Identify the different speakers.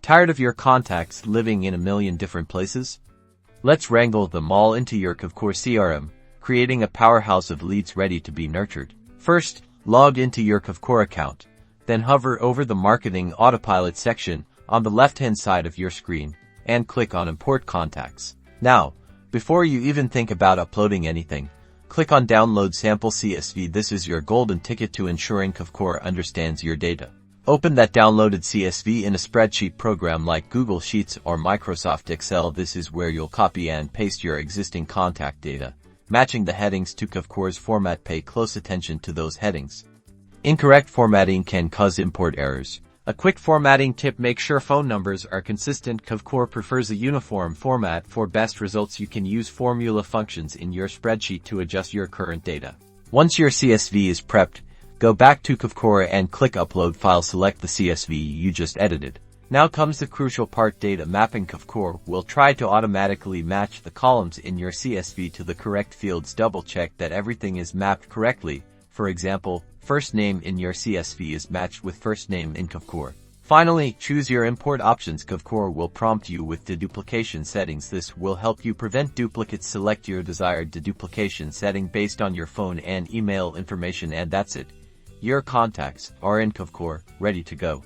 Speaker 1: Tired of your contacts living in a million different places? Let's wrangle them all into your Kvcore CRM, creating a powerhouse of leads ready to be nurtured. First, log into your Kvcore account. Then hover over the Marketing Autopilot section on the left-hand side of your screen and click on Import Contacts. Now, before you even think about uploading anything, click on Download Sample CSV. This is your golden ticket to ensuring Kvcore understands your data. Open that downloaded CSV in a spreadsheet program like Google Sheets or Microsoft Excel. This is where you'll copy and paste your existing contact data, matching the headings to Kvcore's format. Pay close attention to those headings. Incorrect formatting can cause import errors. A quick formatting tip: make sure phone numbers are consistent. Kvcore prefers a uniform format for best results. You can use formula functions in your spreadsheet to adjust your current data. Once your CSV is prepped, go back to Kvcore and click Upload File. Select the CSV you just edited. Now comes the crucial part: data mapping. Kvcore will try to automatically match the columns in your CSV to the correct fields. Double check that everything is mapped correctly. For example, first name in your CSV is matched with first name in Kvcore. Finally, choose your import options. Kvcore will prompt you with deduplication settings. This will help you prevent duplicates. Select your desired deduplication setting based on your phone and email information, and that's it. Your contacts are in Kvcore, ready to go.